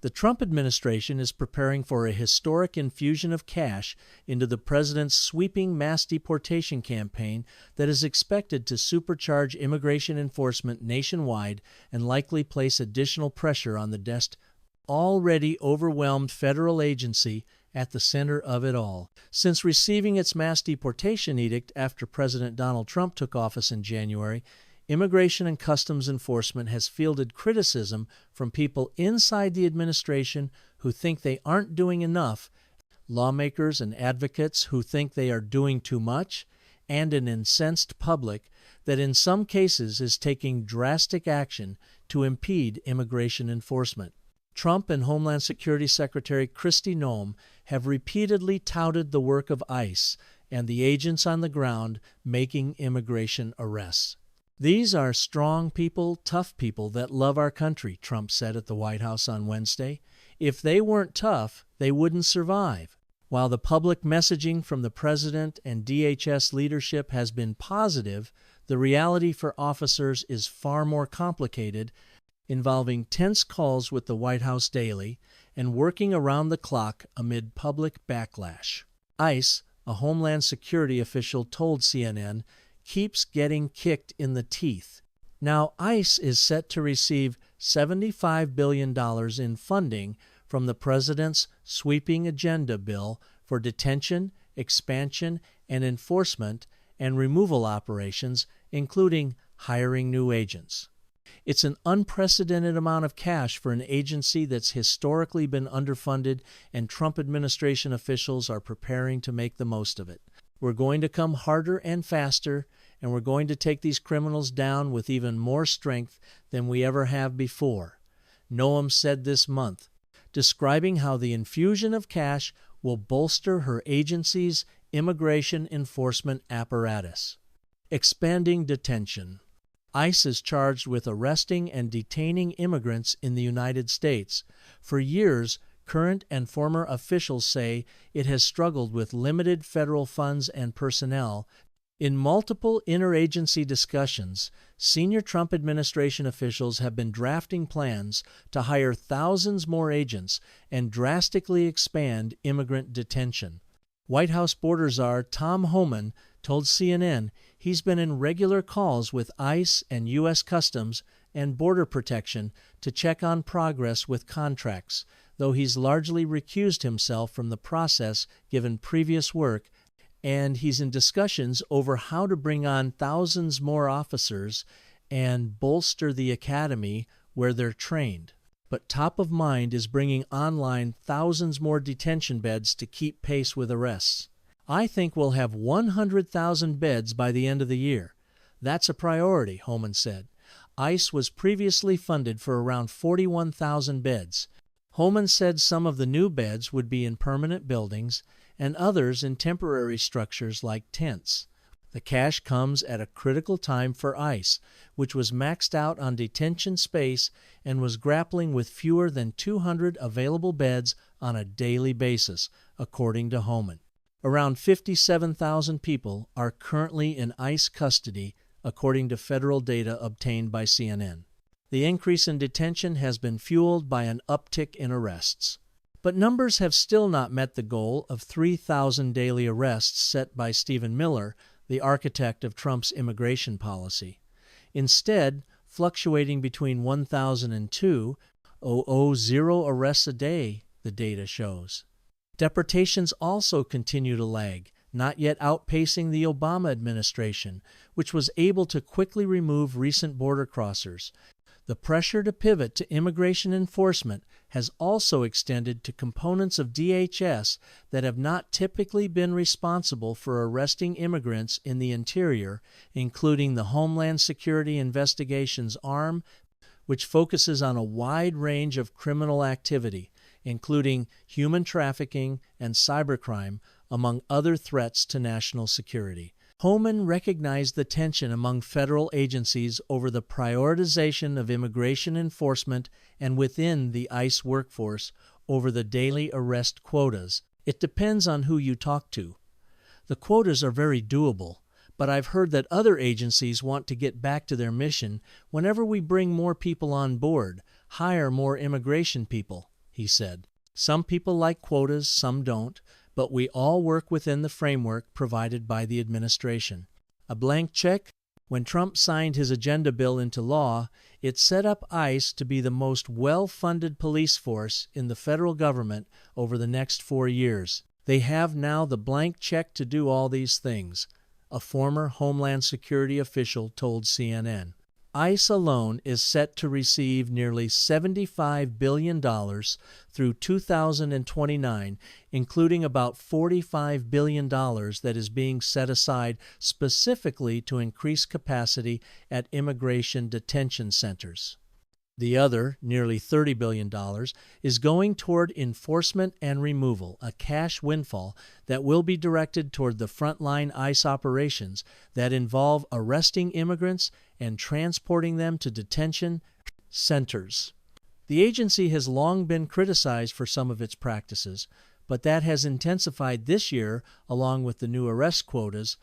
The Trump administration is preparing for a historic infusion of cash into the president's sweeping mass deportation campaign that is expected to supercharge immigration enforcement nationwide and likely place additional pressure on the already overwhelmed federal agency at the center of it all. Since receiving its mass deportation edict after President Donald Trump took office in January, Immigration and Customs Enforcement has fielded criticism from people inside the administration who think they aren't doing enough, lawmakers and advocates who think they are doing too much, and an incensed public that in some cases is taking drastic action to impede immigration enforcement. Trump and Homeland Security Secretary Kristi Noem have repeatedly touted the work of ICE and the agents on the ground making immigration arrests. "These are strong people, tough people that love our country," Trump said at the White House on Wednesday. "If they weren't tough, they wouldn't survive." While the public messaging from the president and DHS leadership has been positive, the reality for officers is far more complicated, involving tense calls with the White House daily and working around the clock amid public backlash. ICE, a Homeland Security official told CNN, keeps getting kicked in the teeth. Now, ICE is set to receive $75 billion in funding from the president's sweeping agenda bill for detention, expansion, and enforcement and removal operations, including hiring new agents. It's an unprecedented amount of cash for an agency that's historically been underfunded, and Trump administration officials are preparing to make the most of it. We're going to come harder and faster, and we're going to take these criminals down with even more strength than we ever have before, Noem said this month, describing how the infusion of cash will bolster her agency's immigration enforcement apparatus. Expanding detention. ICE is charged with arresting and detaining immigrants in the United States. For years, current and former officials say it has struggled with limited federal funds and personnel. In multiple interagency discussions, senior Trump administration officials have been drafting plans to hire thousands more agents and drastically expand immigrant detention. White House border czar Tom Homan told CNN he's been in regular calls with ICE and U.S. Customs and Border Protection to check on progress with contracts, though he's largely recused himself from the process given previous work, and he's in discussions over how to bring on thousands more officers and bolster the academy where they're trained. But top of mind is bringing online thousands more detention beds to keep pace with arrests. "I think we'll have 100,000 beds by the end of the year. That's a priority," Homan said. ICE was previously funded for around 41,000 beds. Homan said some of the new beds would be in permanent buildings and others in temporary structures like tents. The cash comes at a critical time for ICE, which was maxed out on detention space and was grappling with fewer than 200 available beds on a daily basis, according to Homan. Around 57,000 people are currently in ICE custody, according to federal data obtained by CNN. The increase in detention has been fueled by an uptick in arrests. But numbers have still not met the goal of 3,000 daily arrests set by Stephen Miller, the architect of Trump's immigration policy. Instead, fluctuating between 1,000 and 2,000 arrests a day, the data shows. Deportations also continue to lag, not yet outpacing the Obama administration, which was able to quickly remove recent border crossers. The pressure to pivot to immigration enforcement has also extended to components of DHS that have not typically been responsible for arresting immigrants in the interior, including the Homeland Security Investigations Arm, which focuses on a wide range of criminal activity, including human trafficking and cybercrime, among other threats to national security. Homan recognized the tension among federal agencies over the prioritization of immigration enforcement and within the ICE workforce over the daily arrest quotas. "It depends on who you talk to. The quotas are very doable, but I've heard that other agencies want to get back to their mission whenever we bring more people on board, hire more immigration people," he said. Some people like quotas, some don't, but we all work within the framework provided by the administration. A blank check? When Trump signed his agenda bill into law, it set up ICE to be the most well-funded police force in the federal government over the next 4 years. They have now the blank check to do all these things, a former Homeland Security official told CNN. ICE alone is set to receive nearly $75 billion through 2029, including about $45 billion that is being set aside specifically to increase capacity at immigration detention centers. The other, nearly $30 billion, is going toward enforcement and removal, a cash windfall that will be directed toward the frontline ICE operations that involve arresting immigrants and transporting them to detention centers. The agency has long been criticized for some of its practices, but that has intensified this year along with the new arrest quotas,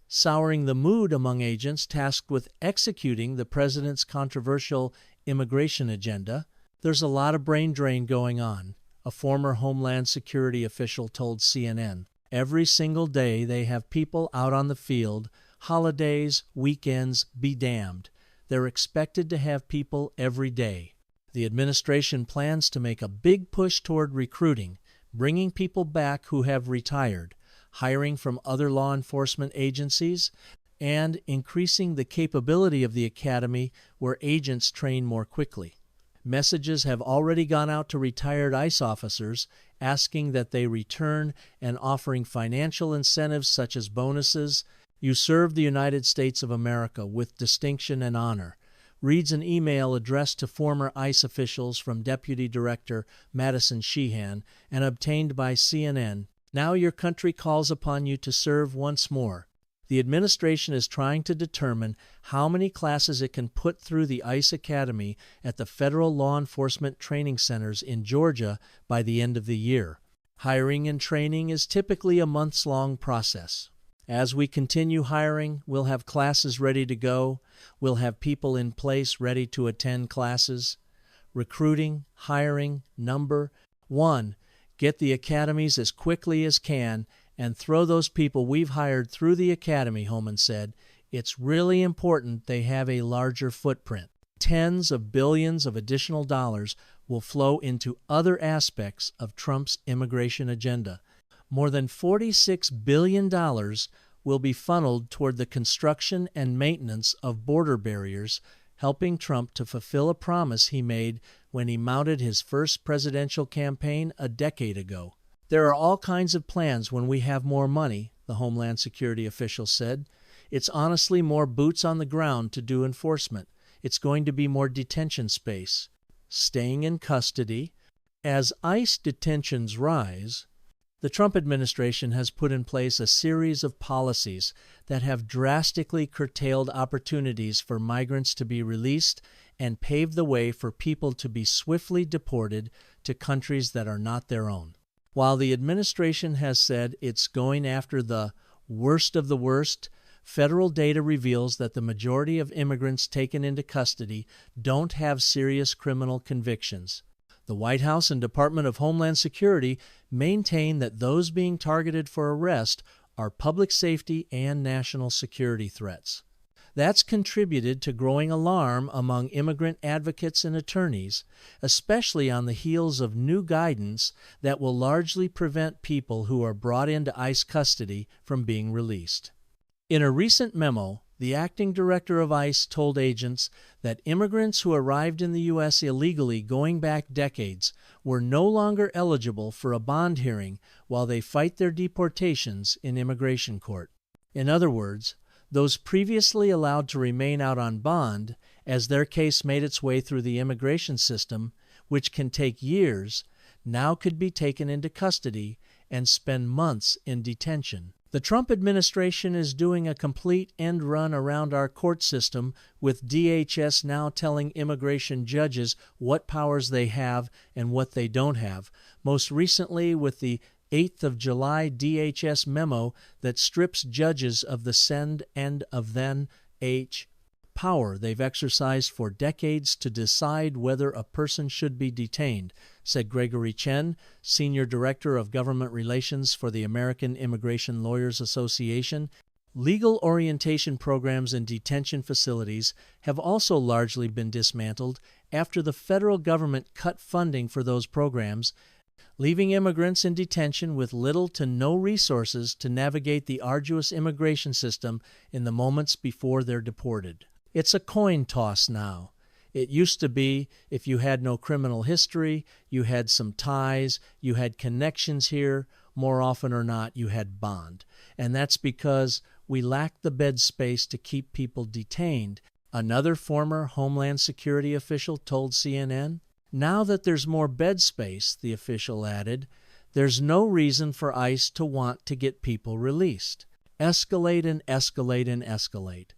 souring the mood among agents tasked with executing the president's controversial immigration agenda. There's a lot of brain drain going on, a former Homeland Security official told CNN. Every single day they have people out on the field, holidays, weekends, be damned. They're expected to have people every day. The administration plans to make a big push toward recruiting, bringing people back who have retired, hiring from other law enforcement agencies, and increasing the capability of the academy where agents train more quickly. Messages have already gone out to retired ICE officers asking that they return and offering financial incentives such as bonuses. You serve the United States of America with distinction and honor, reads an email addressed to former ICE officials from Deputy Director Madison Sheehan and obtained by CNN. Now your country calls upon you to serve once more. The administration is trying to determine how many classes it can put through the ICE Academy at the federal law enforcement training centers in Georgia by the end of the year. Hiring and training is typically a months-long process. As we continue hiring, we'll have classes ready to go. We'll have people in place ready to attend classes. Recruiting, hiring, number 1. Get the academies as quickly as can and throw those people we've hired through the academy, Homan said. It's really important they have a larger footprint. Tens of billions of additional dollars will flow into other aspects of Trump's immigration agenda. More than $46 billion will be funneled toward the construction and maintenance of border barriers, helping Trump to fulfill a promise he made when he mounted his first presidential campaign a decade ago. There are all kinds of plans when we have more money, the Homeland Security official said. It's honestly more boots on the ground to do enforcement. It's going to be more detention space. Staying in custody. As ICE detentions rise, the Trump administration has put in place a series of policies that have drastically curtailed opportunities for migrants to be released and paved the way for people to be swiftly deported to countries that are not their own. While the administration has said it's going after the worst of the worst, federal data reveals that the majority of immigrants taken into custody don't have serious criminal convictions. The White House and Department of Homeland Security maintain that those being targeted for arrest are public safety and national security threats. That's contributed to growing alarm among immigrant advocates and attorneys, especially on the heels of new guidance that will largely prevent people who are brought into ICE custody from being released. In a recent memo, the acting director of ICE told agents that immigrants who arrived in the U.S. illegally going back decades were no longer eligible for a bond hearing while they fight their deportations in immigration court. In other words, those previously allowed to remain out on bond, as their case made its way through the immigration system, which can take years, now could be taken into custody and spend months in detention. The Trump administration is doing a complete end run around our court system, with DHS now telling immigration judges what powers they have and what they don't have, most recently with the 8th of July DHS memo that strips judges of the send and of then H power they've exercised for decades to decide whether a person should be detained, said Gregory Chen, Senior Director of Government Relations for the American Immigration Lawyers Association. Legal orientation programs in detention facilities have also largely been dismantled after the federal government cut funding for those programs, leaving immigrants in detention with little to no resources to navigate the arduous immigration system in the moments before they're deported. It's a coin toss now. It used to be if you had no criminal history, you had some ties, you had connections here, more often or not you had bond. And that's because we lacked the bed space to keep people detained, another former Homeland Security official told CNN. Now that there's more bed space, the official added, there's no reason for ICE to want to get people released. Escalate and escalate and escalate.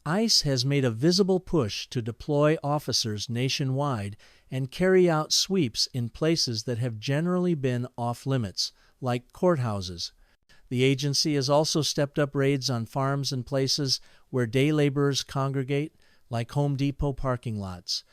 ICE has made a visible push to deploy officers nationwide and carry out sweeps in places that have generally been off-limits, like courthouses. The agency has also stepped up raids on farms and places where day laborers congregate, like Home Depot parking lots.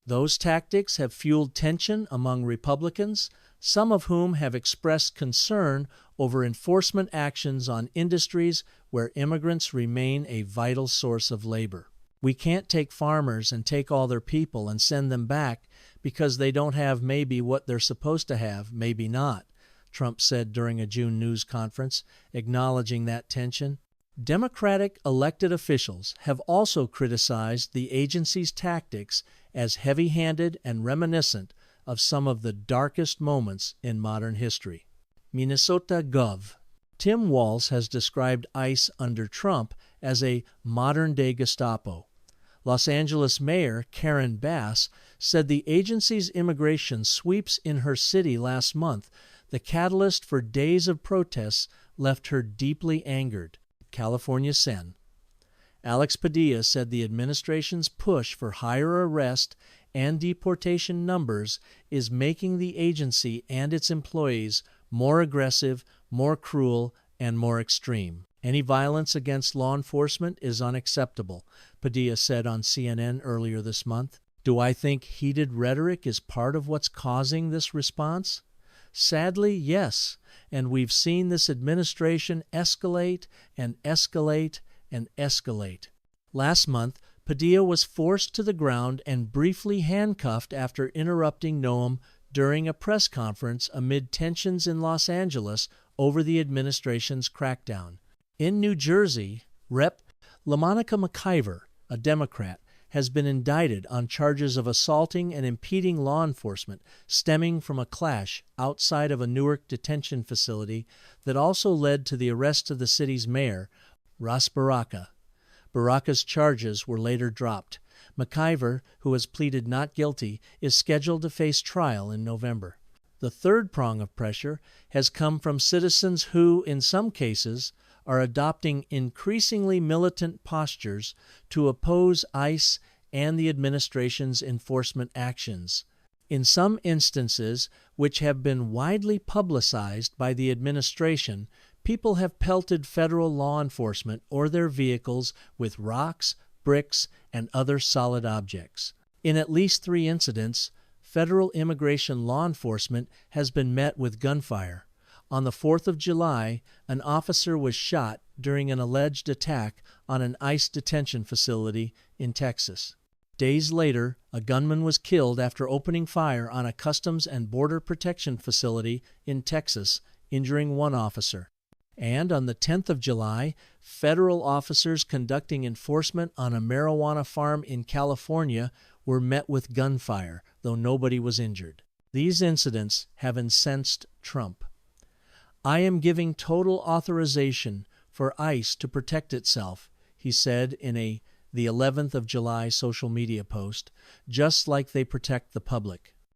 Those tactics have fueled tension among Republicans, some of whom have expressed concern over enforcement actions on industries where immigrants remain a vital source of labor. We can't take farmers and take all their people and send them back because they don't have maybe what they're supposed to have, maybe not, Trump said during a June news conference, acknowledging that tension. Democratic elected officials have also criticized the agency's tactics as heavy-handed and reminiscent of some of the darkest moments in modern history. Minnesota Gov. Tim Walz has described ICE under Trump as a modern-day Gestapo. Los Angeles Mayor Karen Bass said the agency's immigration sweeps in her city last month, the catalyst for days of protests, left her deeply angered. California Sen. Alex Padilla said the administration's push for higher arrest and deportation numbers is making the agency and its employees more aggressive, more cruel, and more extreme. Any violence against law enforcement is unacceptable, Padilla said on CNN earlier this month. Do I think heated rhetoric is part of what's causing this response? Sadly, yes, and we've seen this administration escalate and escalate and escalate. Last month, Padilla was forced to the ground and briefly handcuffed after interrupting Noam during a press conference amid tensions in Los Angeles over the administration's crackdown. In New Jersey, Rep. LaMonica McIver, a Democrat, has been indicted on charges of assaulting and impeding law enforcement stemming from a clash outside of a Newark detention facility that also led to the arrest of the city's mayor, Ras Baraka. Baraka's charges were later dropped. McIver, who has pleaded not guilty, is scheduled to face trial in November. The third prong of pressure has come from citizens who, in some cases, are adopting increasingly militant postures to oppose ICE and the administration's enforcement actions. In some instances, which have been widely publicized by the administration, people have pelted federal law enforcement or their vehicles with rocks, bricks, and other solid objects. In at least 3 incidents, federal immigration law enforcement has been met with gunfire. On the 4th of July, an officer was shot during an alleged attack on an ICE detention facility in Texas. Days later, a gunman was killed after opening fire on a Customs and Border Protection facility in Texas, injuring 1 officer. And on the 10th of July, federal officers conducting enforcement on a marijuana farm in California were met with gunfire, though nobody was injured. These incidents have incensed Trump. I am giving total authorization for ICE to protect itself, he said in the 11th of July social media post, just like they protect the public.